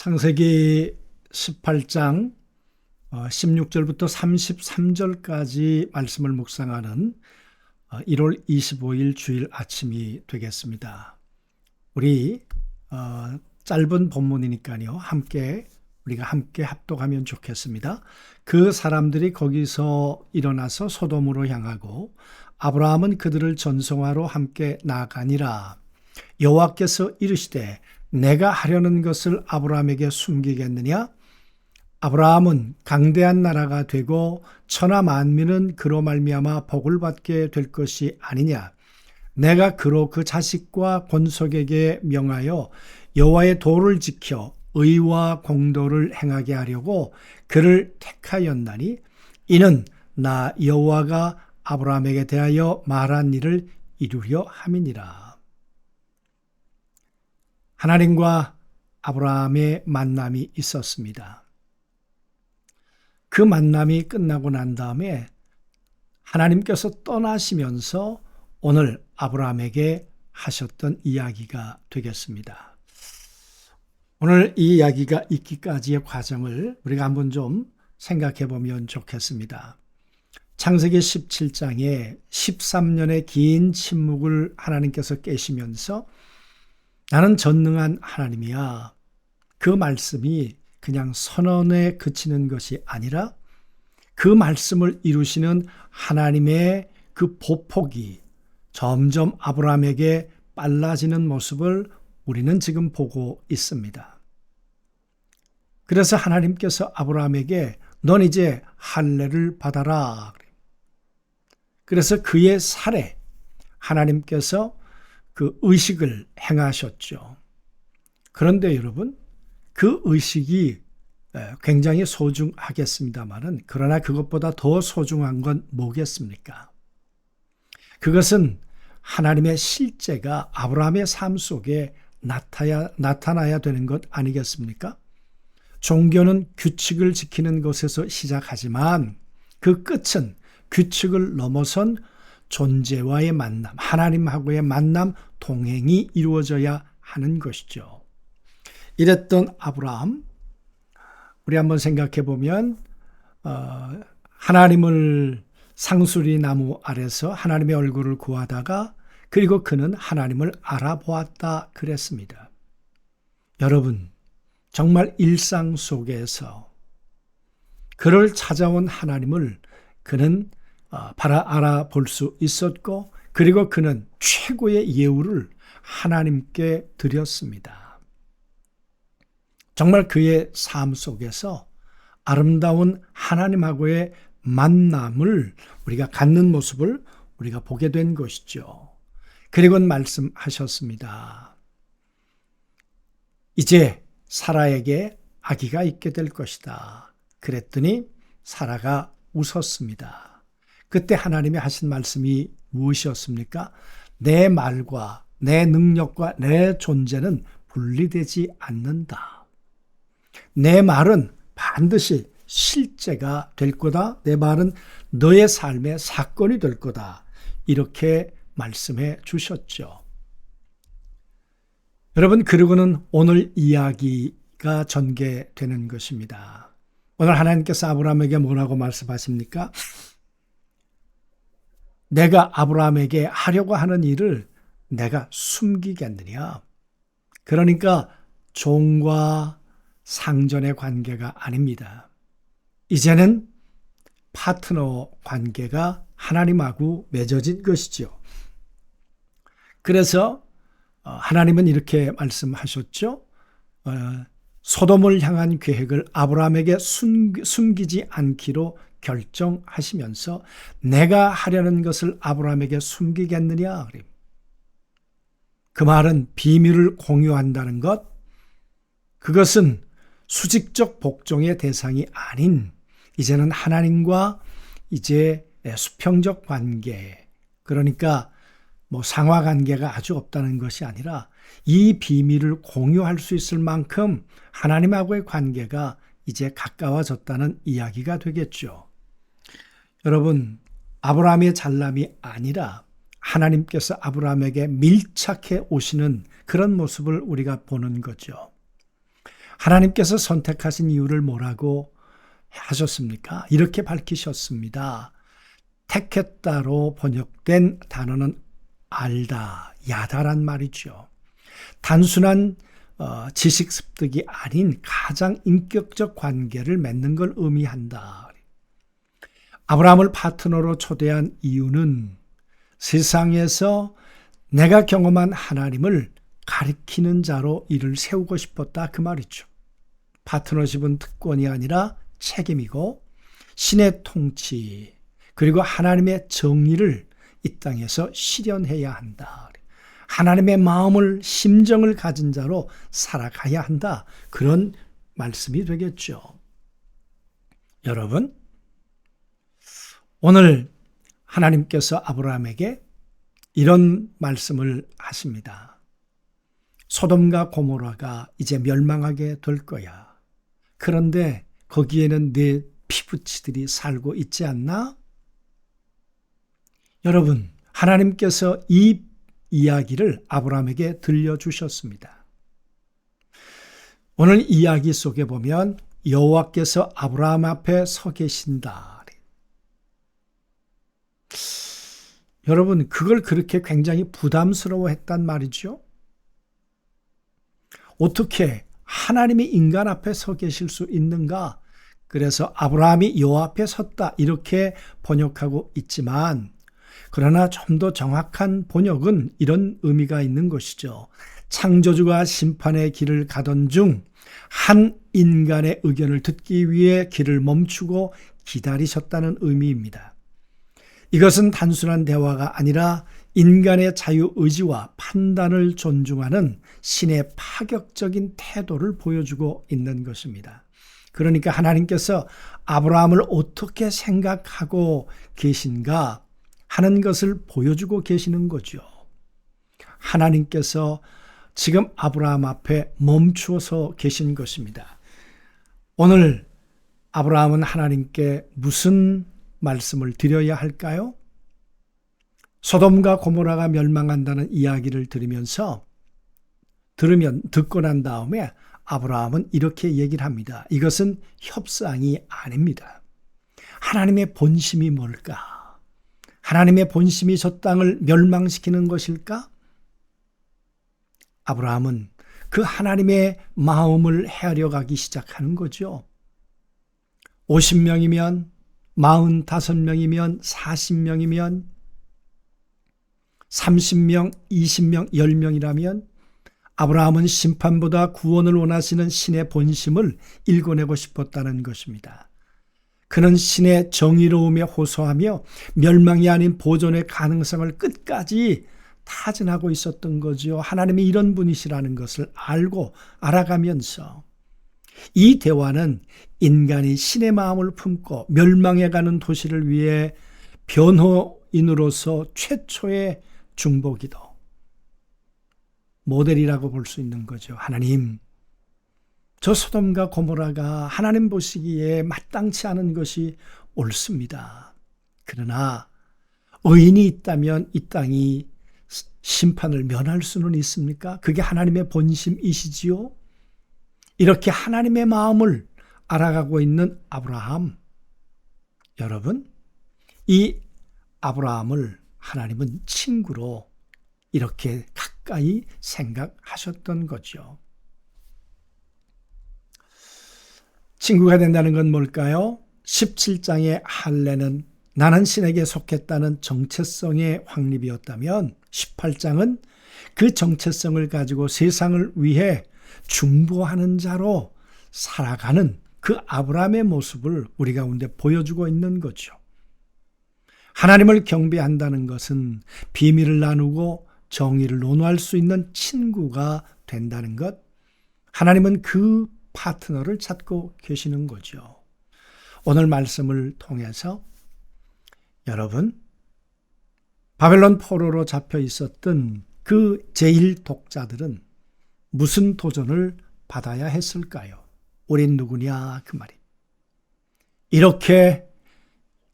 창세기 18장 16절부터 33절까지 말씀을 묵상하는 1월 25일 주일 아침이 되겠습니다. 우리 짧은 본문이니까요. 우리가 함께 합독하면 좋겠습니다. 그 사람들이 거기서 일어나서 소돔으로 향하고 아브라함은 그들을 전송하러 함께 나아가니라. 여호와께서 이르시되 내가 하려는 것을 아브라함에게 숨기겠느냐? 아브라함은 강대한 나라가 되고 천하 만민은 그로 말미암아 복을 받게 될 것이 아니냐? 내가 그로 그 자식과 권속에게 명하여 여호와의 도를 지켜 의와 공도를 행하게 하려고 그를 택하였나니 이는 나 여호와가 아브라함에게 대하여 말한 일을 이루려 함이니라. 하나님과 아브라함의 만남이 있었습니다. 그 만남이 끝나고 난 다음에 하나님께서 떠나시면서 오늘 아브라함에게 하셨던 이야기가 되겠습니다. 오늘 이 이야기가 있기까지의 과정을 우리가 한번 좀 생각해 보면 좋겠습니다. 창세기 17장에 13년의 긴 침묵을 하나님께서 깨시면서 나는 전능한 하나님이야. 그 말씀이 그냥 선언에 그치는 것이 아니라 그 말씀을 이루시는 하나님의 그 보폭이 점점 아브라함에게 빨라지는 모습을 우리는 지금 보고 있습니다. 그래서 하나님께서 아브라함에게 넌 이제 할례를 받아라. 그래서 그의 살에 하나님께서 그 의식을 행하셨죠. 그런데 여러분, 그 의식이 굉장히 소중하겠습니다만은 그러나 그것보다 더 소중한 건 뭐겠습니까? 그것은 하나님의 실제가 아브라함의 삶 속에 나타나야 되는 것 아니겠습니까? 종교는 규칙을 지키는 것에서 시작하지만 그 끝은 규칙을 넘어선 존재와의 만남, 하나님하고의 만남, 동행이 이루어져야 하는 것이죠. 이랬던 아브라함, 우리 한번 생각해 보면 하나님을 상수리 나무 아래서 하나님의 얼굴을 구하다가 그리고 그는 하나님을 알아보았다 그랬습니다. 여러분, 정말 일상 속에서 그를 찾아온 하나님을 그는 알아볼 수 있었고 그리고 그는 최고의 예우를 하나님께 드렸습니다. 정말 그의 삶 속에서 아름다운 하나님하고의 만남을 우리가 갖는 모습을 우리가 보게 된 것이죠. 그리고는 말씀하셨습니다. 이제 사라에게 아기가 있게 될 것이다. 그랬더니 사라가 웃었습니다. 그때 하나님이 하신 말씀이 무엇이었습니까? 내 말과 내 능력과 내 존재는 분리되지 않는다. 내 말은 반드시 실제가 될 거다. 내 말은 너의 삶의 사건이 될 거다. 이렇게 말씀해 주셨죠. 여러분, 그리고는 오늘 이야기가 전개되는 것입니다. 오늘 하나님께서 아브라함에게 뭐라고 말씀하십니까? 내가 아브라함에게 하려고 하는 일을 내가 숨기겠느냐? 그러니까 종과 상전의 관계가 아닙니다. 이제는 파트너 관계가 하나님하고 맺어진 것이죠. 그래서 하나님은 이렇게 말씀하셨죠. 소돔을 향한 계획을 아브라함에게 숨기지 않기로 결정하시면서 내가 하려는 것을 아브라함에게 숨기겠느냐? 그 말은 비밀을 공유한다는 것, 그것은 수직적 복종의 대상이 아닌 이제는 하나님과 이제 수평적 관계, 그러니까 상하 관계가 아주 없다는 것이 아니라 이 비밀을 공유할 수 있을 만큼 하나님하고의 관계가 이제 가까워졌다는 이야기가 되겠죠. 여러분, 아브라함의 잘남이 아니라 하나님께서 아브라함에게 밀착해 오시는 그런 모습을 우리가 보는 거죠. 하나님께서 선택하신 이유를 뭐라고 하셨습니까? 이렇게 밝히셨습니다. 택했다로 번역된 단어는 알다, 야다란 말이죠. 단순한 지식 습득이 아닌 가장 인격적 관계를 맺는 걸 의미한다. 아브라함을 파트너로 초대한 이유는 세상에서 내가 경험한 하나님을 가리키는 자로 이를 세우고 싶었다 그 말이죠. 파트너십은 특권이 아니라 책임이고 신의 통치 그리고 하나님의 정의를 이 땅에서 실현해야 한다. 하나님의 마음을 심정을 가진 자로 살아가야 한다. 그런 말씀이 되겠죠. 여러분, 오늘 하나님께서 아브라함에게 이런 말씀을 하십니다. 소돔과 고모라가 이제 멸망하게 될 거야. 그런데 거기에는 내 피부치들이 살고 있지 않나? 여러분, 하나님께서 이 이야기를 아브라함에게 들려주셨습니다. 오늘 이야기 속에 보면 여호와께서 아브라함 앞에 서 계신다. 여러분, 그걸 그렇게 굉장히 부담스러워했단 말이죠. 어떻게 하나님이 인간 앞에 서 계실 수 있는가? 그래서 아브라함이 여호와 앞에 섰다 이렇게 번역하고 있지만 그러나 좀 더 정확한 번역은 이런 의미가 있는 것이죠. 창조주가 심판의 길을 가던 중 한 인간의 의견을 듣기 위해 길을 멈추고 기다리셨다는 의미입니다. 이것은 단순한 대화가 아니라 인간의 자유의지와 판단을 존중하는 신의 파격적인 태도를 보여주고 있는 것입니다. 그러니까 하나님께서 아브라함을 어떻게 생각하고 계신가 하는 것을 보여주고 계시는 거죠. 하나님께서 지금 아브라함 앞에 멈추어서 계신 것입니다. 오늘 아브라함은 하나님께 무슨 말씀을 드려야 할까요? 소돔과 고모라가 멸망한다는 이야기를 듣고 난 다음에 아브라함은 이렇게 얘기를 합니다. 이것은 협상이 아닙니다. 하나님의 본심이 뭘까? 하나님의 본심이 저 땅을 멸망시키는 것일까? 아브라함은 그 하나님의 마음을 헤아려 가기 시작하는 거죠. 50명이면 45명이면 40명이면 30명, 20명, 10명이라면 아브라함은 심판보다 구원을 원하시는 신의 본심을 읽어내고 싶었다는 것입니다. 그는 신의 정의로움에 호소하며 멸망이 아닌 보존의 가능성을 끝까지 타진하고 있었던 거죠. 하나님이 이런 분이시라는 것을 알아가면서 이 대화는 인간이 신의 마음을 품고 멸망해가는 도시를 위해 변호인으로서 최초의 중보기도 모델이라고 볼 수 있는 거죠. 하나님, 저 소돔과 고모라가 하나님 보시기에 마땅치 않은 것이 옳습니다. 그러나 의인이 있다면 이 땅이 심판을 면할 수는 있습니까? 그게 하나님의 본심이시지요? 이렇게 하나님의 마음을 알아가고 있는 아브라함. 여러분, 이 아브라함을 하나님은 친구로 이렇게 가까이 생각하셨던 거죠. 친구가 된다는 건 뭘까요? 17장의 할례는 나는 신에게 속했다는 정체성의 확립이었다면 18장은 그 정체성을 가지고 세상을 위해 중보하는 자로 살아가는 그 아브라함의 모습을 우리 가운데 보여주고 있는 거죠. 하나님을 경배한다는 것은 비밀을 나누고 정의를 논의할 수 있는 친구가 된다는 것. 하나님은 그 파트너를 찾고 계시는 거죠. 오늘 말씀을 통해서 여러분, 바벨론 포로로 잡혀 있었던 그 제1독자들은 무슨 도전을 받아야 했을까요? 우린 누구냐 그 말이. 이렇게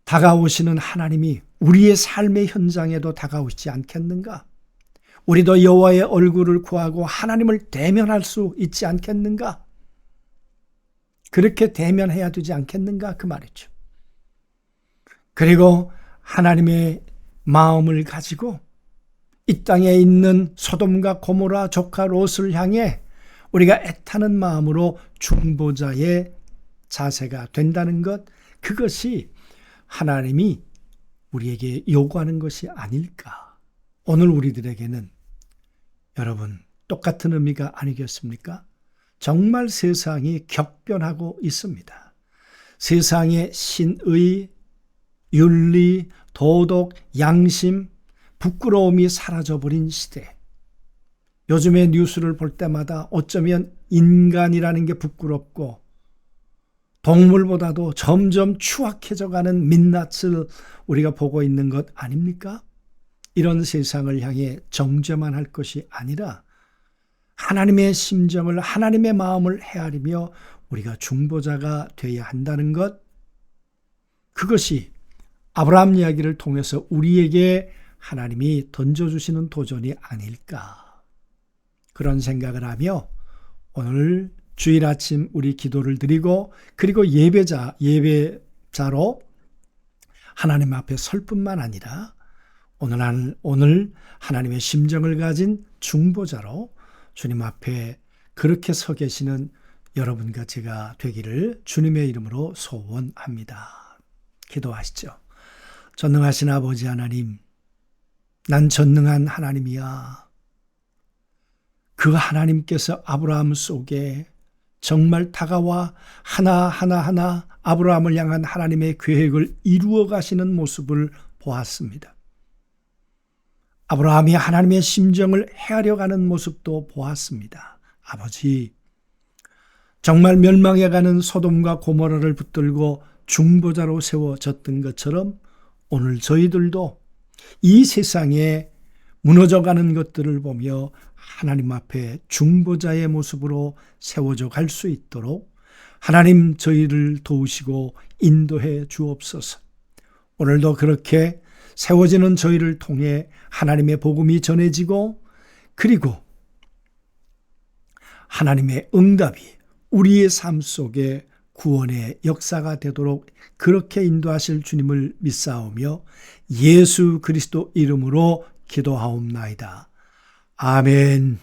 다가오시는 하나님이 우리의 삶의 현장에도 다가오시지 않겠는가? 우리도 여호와의 얼굴을 구하고 하나님을 대면할 수 있지 않겠는가? 그렇게 대면해야 되지 않겠는가 그 말이죠. 그리고 하나님의 마음을 가지고 이 땅에 있는 소돔과 고모라 조카 롯을 향해 우리가 애타는 마음으로 중보자의 자세가 된다는 것, 그것이 하나님이 우리에게 요구하는 것이 아닐까. 오늘 우리들에게는 여러분 똑같은 의미가 아니겠습니까? 정말 세상이 격변하고 있습니다. 세상의 신의, 윤리, 도덕, 양심, 부끄러움이 사라져버린 시대. 요즘에 뉴스를 볼 때마다 어쩌면 인간이라는 게 부끄럽고 동물보다도 점점 추악해져가는 민낯을 우리가 보고 있는 것 아닙니까? 이런 세상을 향해 정죄만 할 것이 아니라 하나님의 심정을, 하나님의 마음을 헤아리며 우리가 중보자가 되어야 한다는 것, 그것이 아브라함 이야기를 통해서 우리에게 하나님이 던져주시는 도전이 아닐까. 그런 생각을 하며 오늘 주일 아침 우리 기도를 드리고 그리고 예배자로 하나님 앞에 설 뿐만 아니라 오늘 하나님의 심정을 가진 중보자로 주님 앞에 그렇게 서 계시는 여러분과 제가 되기를 주님의 이름으로 소원합니다. 기도하시죠. 전능하신 아버지 하나님, 난 전능한 하나님이야. 그 하나님께서 아브라함 속에 정말 다가와 하나하나 아브라함을 향한 하나님의 계획을 이루어 가시는 모습을 보았습니다. 아브라함이 하나님의 심정을 헤아려 가는 모습도 보았습니다. 아버지, 정말 멸망해가는 소돔과 고모라를 붙들고 중보자로 세워졌던 것처럼 오늘 저희들도 이 세상에 무너져가는 것들을 보며 하나님 앞에 중보자의 모습으로 세워져 갈 수 있도록 하나님 저희를 도우시고 인도해 주옵소서. 오늘도 그렇게 세워지는 저희를 통해 하나님의 복음이 전해지고 그리고 하나님의 응답이 우리의 삶 속에 구원의 역사가 되도록 그렇게 인도하실 주님을 믿사오며 예수 그리스도 이름으로 기도하옵나이다. 아멘.